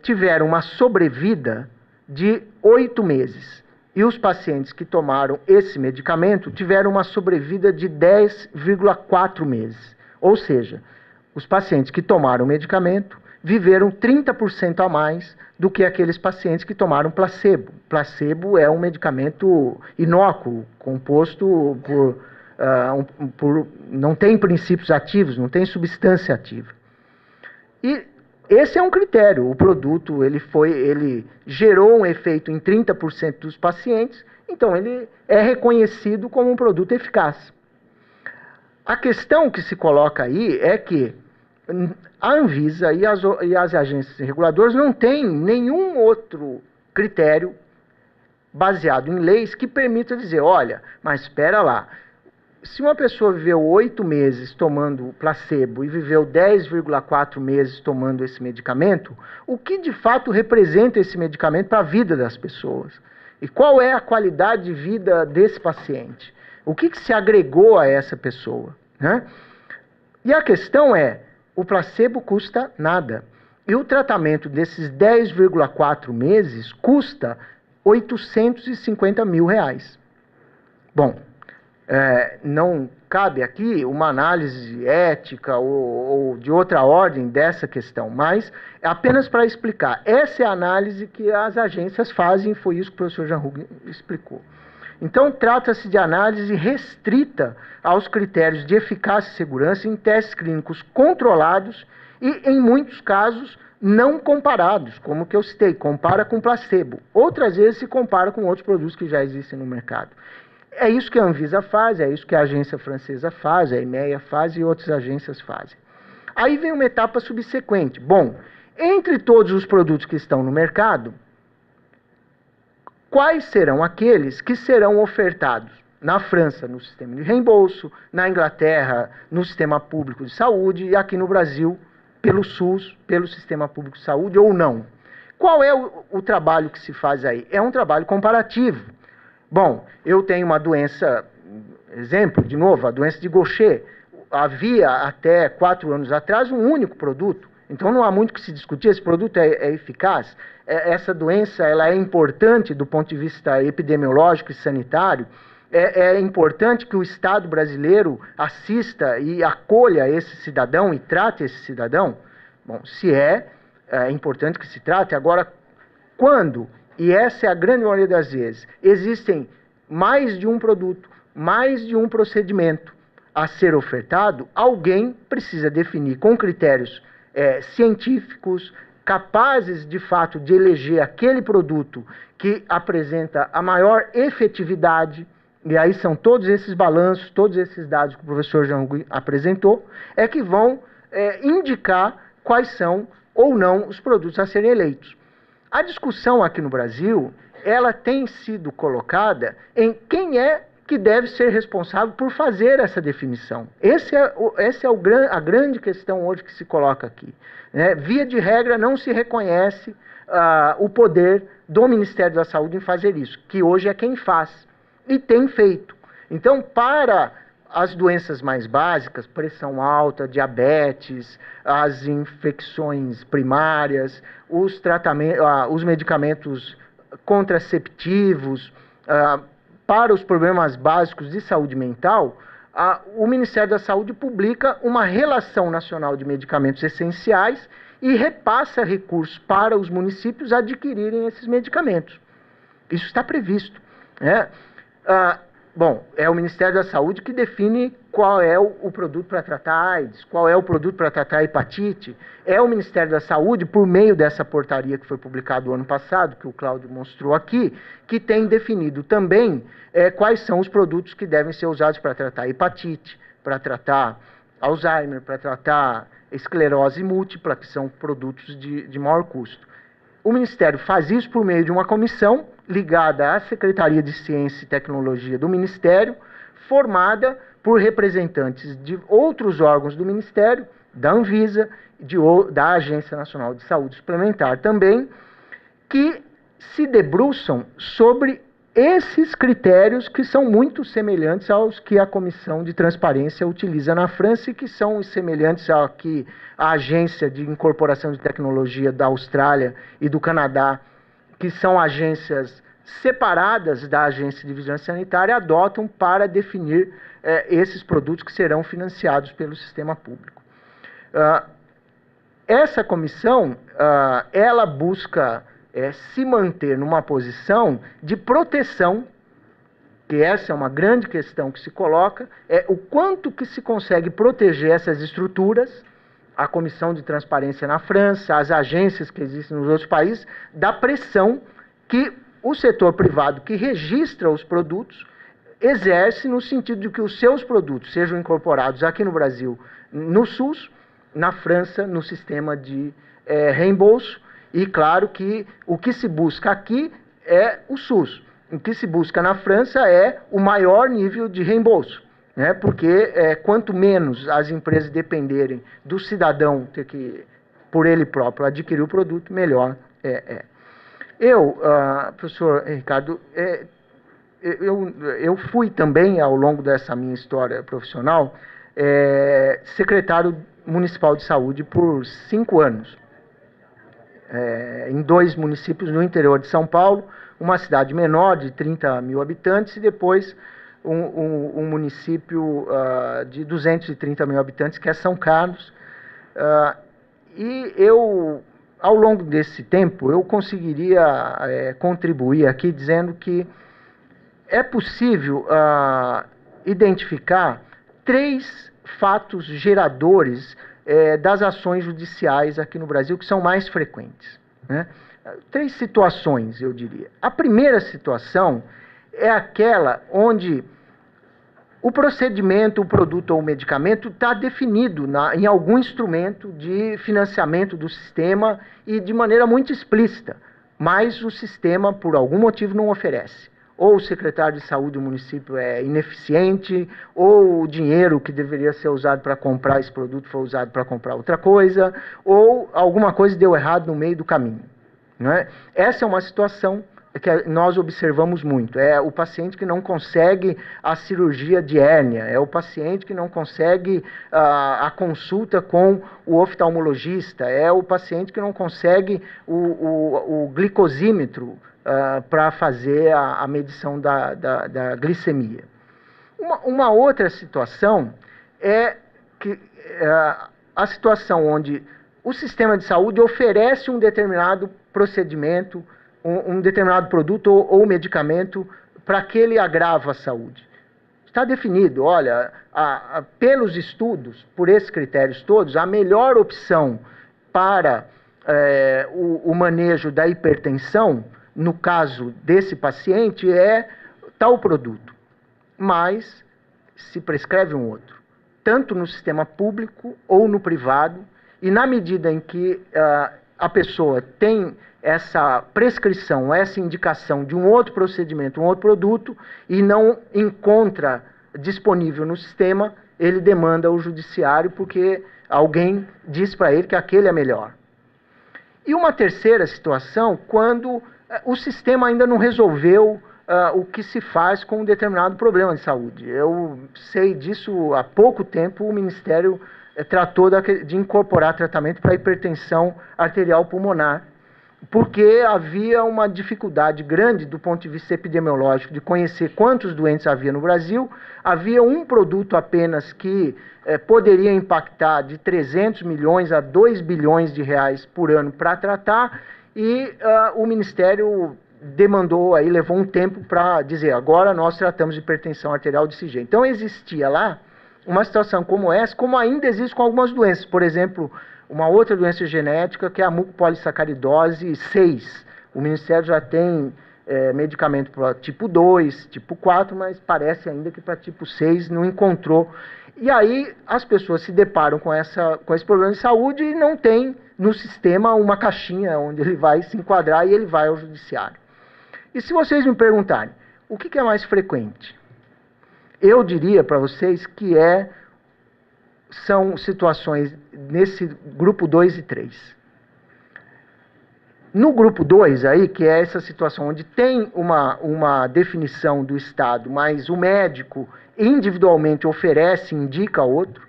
tiveram uma sobrevida de 8 meses. E os pacientes que tomaram esse medicamento tiveram uma sobrevida de 10,4 meses. Ou seja, os pacientes que tomaram o medicamento viveram 30% a mais do que aqueles pacientes que tomaram placebo. Placebo é um medicamento inócuo, composto por não tem princípios ativos, não tem substância ativa. E esse é um critério. O produto ele gerou um efeito em 30% dos pacientes, então ele é reconhecido como um produto eficaz. A questão que se coloca aí é que a Anvisa e as agências reguladoras não têm nenhum outro critério baseado em leis que permita dizer, olha, mas espera lá, se uma pessoa viveu 8 meses tomando placebo e viveu 10,4 meses tomando esse medicamento, o que de fato representa esse medicamento para a vida das pessoas? E qual é a qualidade de vida desse paciente? O que se agregou a essa pessoa, né? E a questão é, o placebo custa nada. E o tratamento desses 10,4 meses custa R$850 mil. Bom, Não cabe aqui uma análise ética ou de outra ordem dessa questão, mas apenas para explicar. Essa é a análise que as agências fazem, foi isso que o professor Jean Hug explicou. Então, trata-se de análise restrita aos critérios de eficácia e segurança em testes clínicos controlados e, em muitos casos, não comparados, como que eu citei, compara com placebo. Outras vezes se compara com outros produtos que já existem no mercado. É isso que a Anvisa faz, é isso que a agência francesa faz, a EMEA faz e outras agências fazem. Aí vem uma etapa subsequente. Bom, entre todos os produtos que estão no mercado, quais serão aqueles que serão ofertados na França no sistema de reembolso, na Inglaterra no sistema público de saúde e aqui no Brasil pelo SUS, pelo sistema público de saúde ou não? Qual é o trabalho que se faz aí? É um trabalho comparativo. Bom, eu tenho uma doença, exemplo, de novo, a doença de Gaucher. Havia até 4 anos atrás um único produto, então não há muito que se discutir, esse produto é eficaz. Essa doença ela é importante do ponto de vista epidemiológico e sanitário. É importante que o Estado brasileiro assista e acolha esse cidadão e trate esse cidadão? Bom, se é importante que se trate. Agora, quando, e essa é a grande maioria das vezes, existem mais de um produto, mais de um procedimento a ser ofertado, alguém precisa definir com critérios científicos, capazes de fato de eleger aquele produto que apresenta a maior efetividade, e aí são todos esses balanços, todos esses dados que o professor Jean Hug apresentou, que vão indicar quais são ou não os produtos a serem eleitos. A discussão aqui no Brasil, ela tem sido colocada em quem é que deve ser responsável por fazer essa definição. Essa é a grande questão hoje que se coloca aqui. Via de regra, não se reconhece o poder do Ministério da Saúde em fazer isso, que hoje é quem faz e tem feito. Então, para as doenças mais básicas, pressão alta, diabetes, as infecções primárias, os medicamentos contraceptivos, para os problemas básicos de saúde mental, o Ministério da Saúde publica uma relação nacional de medicamentos essenciais e repassa recursos para os municípios adquirirem esses medicamentos. Isso está previsto. Bom, é o Ministério da Saúde que define qual é o produto para tratar AIDS, qual é o produto para tratar hepatite. É o Ministério da Saúde, por meio dessa portaria que foi publicada no ano passado, que o Cláudio mostrou aqui, que tem definido também quais são os produtos que devem ser usados para tratar hepatite, para tratar Alzheimer, para tratar esclerose múltipla, que são produtos de maior custo. O Ministério faz isso por meio de uma comissão ligada à Secretaria de Ciência e Tecnologia do Ministério, formada por representantes de outros órgãos do Ministério, da Anvisa, da Agência Nacional de Saúde Suplementar também, que se debruçam sobre esses critérios que são muito semelhantes aos que a Comissão de Transparência utiliza na França e que são semelhantes ao que a Agência de Incorporação de Tecnologia da Austrália e do Canadá, que são agências separadas da Agência de Vigilância Sanitária, adotam para definir esses produtos que serão financiados pelo sistema público. Essa comissão, ela busca se manter numa posição de proteção, que essa é uma grande questão que se coloca, o quanto que se consegue proteger essas estruturas, a Comissão de Transparência na França, as agências que existem nos outros países, da pressão que o setor privado que registra os produtos exerce no sentido de que os seus produtos sejam incorporados aqui no Brasil, no SUS, na França, no sistema de reembolso, e claro que o que se busca aqui é o SUS. O que se busca na França é o maior nível de reembolso, porque quanto menos as empresas dependerem do cidadão ter que, por ele próprio, adquirir o produto, melhor é. Professor Ricardo, eu fui também, ao longo dessa minha história profissional, secretário municipal de saúde por 5 anos, em 2 municípios no interior de São Paulo, uma cidade menor de 30 mil habitantes, e depois um município de 230 mil habitantes, que é São Carlos. E eu, ao longo desse tempo, eu conseguiria contribuir aqui dizendo que é possível identificar 3 fatos geradores das ações judiciais aqui no Brasil que são mais frequentes, né? 3 situações, eu diria. A primeira situação é aquela onde o procedimento, o produto ou o medicamento está definido em algum instrumento de financiamento do sistema e de maneira muito explícita, mas o sistema, por algum motivo, não oferece. Ou o secretário de saúde do município é ineficiente, ou o dinheiro que deveria ser usado para comprar esse produto foi usado para comprar outra coisa, ou alguma coisa deu errado no meio do caminho, não é? Essa é uma situação que nós observamos muito. É o paciente que não consegue a cirurgia de hérnia, é o paciente que não consegue a consulta com o oftalmologista, é o paciente que não consegue o glicosímetro para fazer a medição da glicemia. Uma outra situação é que a situação onde o sistema de saúde oferece um determinado procedimento, um determinado produto ou medicamento para aquele agravo à saúde. Está definido, olha, pelos estudos, por esses critérios todos, a melhor opção para o manejo da hipertensão, no caso desse paciente, é tal produto, mas se prescreve um outro, tanto no sistema público ou no privado, e na medida em que a pessoa tem essa prescrição, essa indicação de um outro procedimento, um outro produto, e não encontra disponível no sistema, ele demanda ao judiciário porque alguém diz para ele que aquele é melhor. E uma terceira situação, quando o sistema ainda não resolveu o que se faz com um determinado problema de saúde. Eu sei disso há pouco tempo, o Ministério tratou de incorporar tratamento para hipertensão arterial pulmonar, porque havia uma dificuldade grande do ponto de vista epidemiológico de conhecer quantos doentes havia no Brasil. Havia um produto apenas que poderia impactar de 300 milhões a 2 bilhões de reais por ano para tratar, e o Ministério demandou, aí levou um tempo para dizer, agora nós tratamos de hipertensão arterial desse jeito. Então existia lá uma situação como essa, como ainda existe com algumas doenças, por exemplo, uma outra doença genética que é a mucopolissacaridose 6. O Ministério já tem medicamento para tipo 2, tipo 4, mas parece ainda que para tipo 6 não encontrou. E aí as pessoas se deparam com esse problema de saúde e não tem no sistema uma caixinha onde ele vai se enquadrar e ele vai ao judiciário. E se vocês me perguntarem, o que é mais frequente? Eu diria para vocês que são situações nesse grupo 2 e 3. No grupo 2 aí, que é essa situação onde tem uma definição do Estado, mas o médico individualmente oferece, indica outro,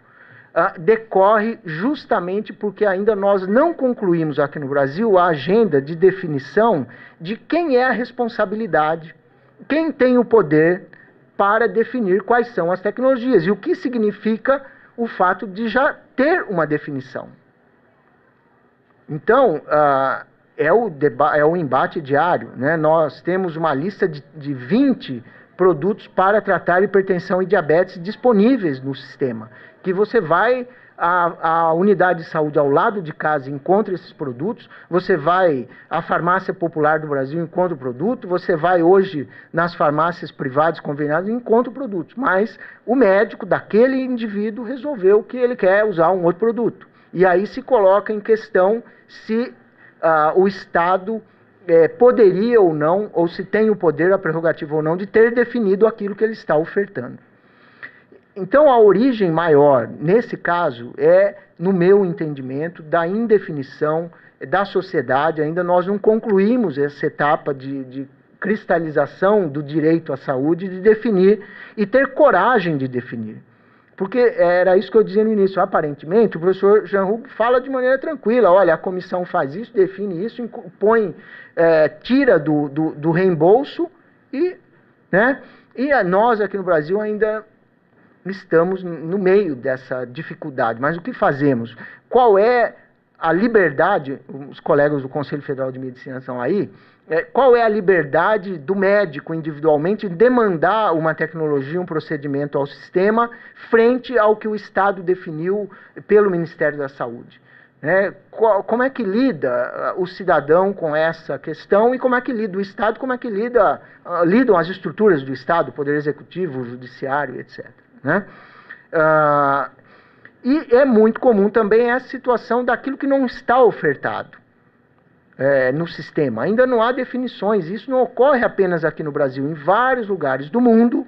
decorre justamente porque ainda nós não concluímos aqui no Brasil a agenda de definição de quem é a responsabilidade, quem tem o poder para definir quais são as tecnologias e o que significa o fato de já ter uma definição. Então, é o embate diário, né? Nós temos uma lista de 20 produtos para tratar hipertensão e diabetes disponíveis no sistema, que você vai à unidade de saúde ao lado de casa e encontra esses produtos, você vai à farmácia popular do Brasil e encontra o produto, você vai hoje nas farmácias privadas conveniadas e encontra o produto, mas o médico daquele indivíduo resolveu que ele quer usar um outro produto. E aí se coloca em questão se o Estado poderia ou não, ou se tem o poder, a prerrogativa ou não, de ter definido aquilo que ele está ofertando. Então, a origem maior, nesse caso, no meu entendimento, da indefinição da sociedade. Ainda nós não concluímos essa etapa de cristalização do direito à saúde, de definir e ter coragem de definir. Porque era isso que eu dizia no início, aparentemente, o professor Jean Hugo fala de maneira tranquila, olha, a comissão faz isso, define isso, tira do reembolso e E nós aqui no Brasil ainda estamos no meio dessa dificuldade. Mas o que fazemos? Qual é a liberdade? Os colegas do Conselho Federal de Medicina estão aí. Qual é a liberdade do médico individualmente em demandar uma tecnologia, um procedimento ao sistema, frente ao que o Estado definiu pelo Ministério da Saúde? Como é que lida o cidadão com essa questão e como é que lida o Estado, como é que lidam as estruturas do Estado, o Poder Executivo, o Judiciário, etc. E é muito comum também essa situação daquilo que não está ofertado no sistema. Ainda não há definições, isso não ocorre apenas aqui no Brasil, em vários lugares do mundo.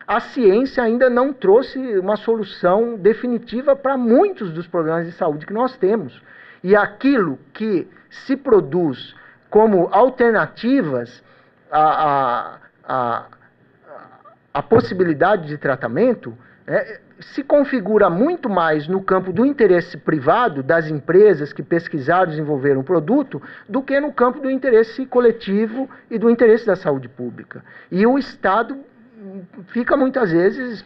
A ciência ainda não trouxe uma solução definitiva para muitos dos problemas de saúde que nós temos. E aquilo que se produz como alternativas à possibilidade de tratamento se configura muito mais no campo do interesse privado das empresas que pesquisaram e desenvolveram o produto do que no campo do interesse coletivo e do interesse da saúde pública. E o Estado fica muitas vezes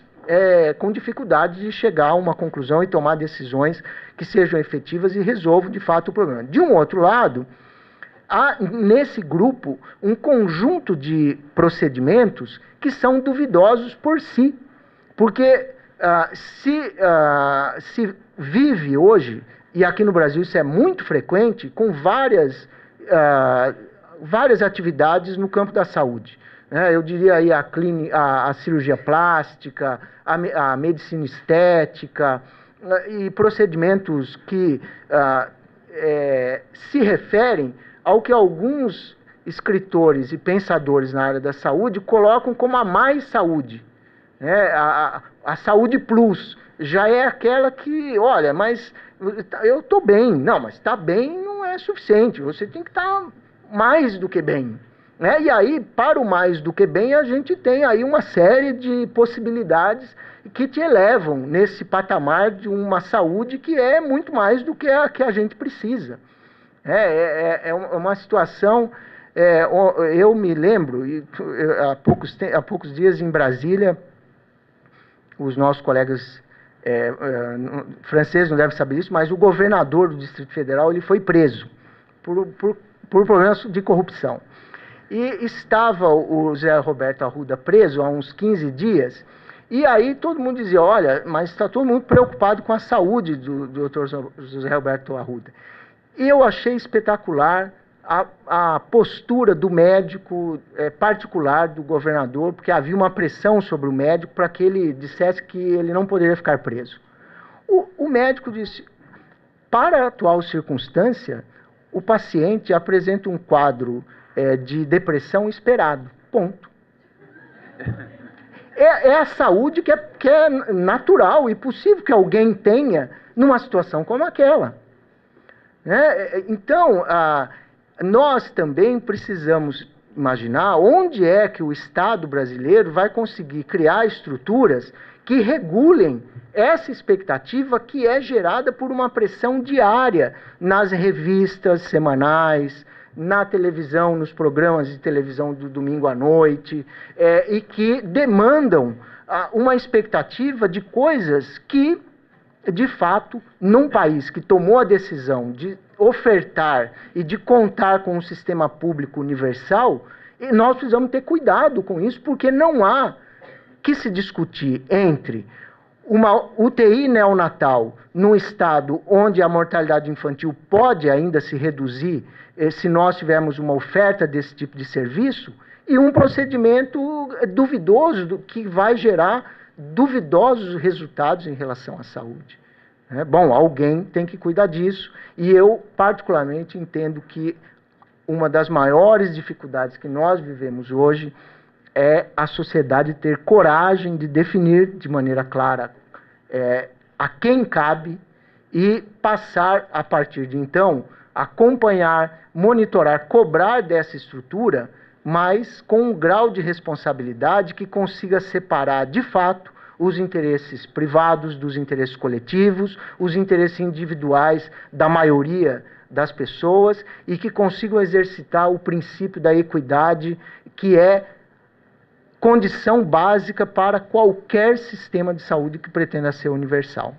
com dificuldade de chegar a uma conclusão e tomar decisões que sejam efetivas e resolvam de fato o problema. De um outro lado, há nesse grupo um conjunto de procedimentos que são duvidosos por si, porque se vive hoje, e aqui no Brasil isso é muito frequente, com várias atividades no campo da saúde. Eu diria aí a cirurgia plástica, a medicina estética e procedimentos que se referem ao que alguns escritores e pensadores na área da saúde colocam como a mais saúde. A saúde plus já é aquela que, olha, mas eu estou bem. Não, mas estar bem não é suficiente, você tem que estar mais do que bem. E aí, para o mais do que bem, a gente tem aí uma série de possibilidades que te elevam nesse patamar de uma saúde que é muito mais do que a que a gente precisa. É uma situação... eu me lembro, há poucos dias em Brasília, os nossos colegas franceses não devem saber isso, mas o governador do Distrito Federal ele foi preso por problemas de corrupção. E estava o José Roberto Arruda preso há uns 15 dias, e aí todo mundo dizia, olha, mas está todo mundo preocupado com a saúde do Dr. José Roberto Arruda. E eu achei espetacular a postura do médico particular do governador, porque havia uma pressão sobre o médico para que ele dissesse que ele não poderia ficar preso. O médico disse, para a atual circunstância, o paciente apresenta um quadro de depressão esperado, ponto. É a saúde que é natural e possível que alguém tenha numa situação como aquela. Então, nós também precisamos imaginar onde é que o Estado brasileiro vai conseguir criar estruturas que regulem essa expectativa que é gerada por uma pressão diária nas revistas semanais, na televisão, nos programas de televisão do domingo à noite, e que demandam uma expectativa de coisas que, de fato, num país que tomou a decisão de ofertar e de contar com um sistema público universal, nós precisamos ter cuidado com isso, porque não há que se discutir entre uma UTI neonatal num estado onde a mortalidade infantil pode ainda se reduzir se nós tivermos uma oferta desse tipo de serviço, e um procedimento duvidoso que vai gerar duvidosos resultados em relação à saúde. Bom, alguém tem que cuidar disso, e eu particularmente entendo que uma das maiores dificuldades que nós vivemos hoje é a sociedade ter coragem de definir de maneira clara a quem cabe e passar, a partir de então, acompanhar, monitorar, cobrar dessa estrutura, mas com um grau de responsabilidade que consiga separar, de fato, os interesses privados dos interesses coletivos, os interesses individuais da maioria das pessoas, e que consigam exercitar o princípio da equidade, que é condição básica para qualquer sistema de saúde que pretenda ser universal.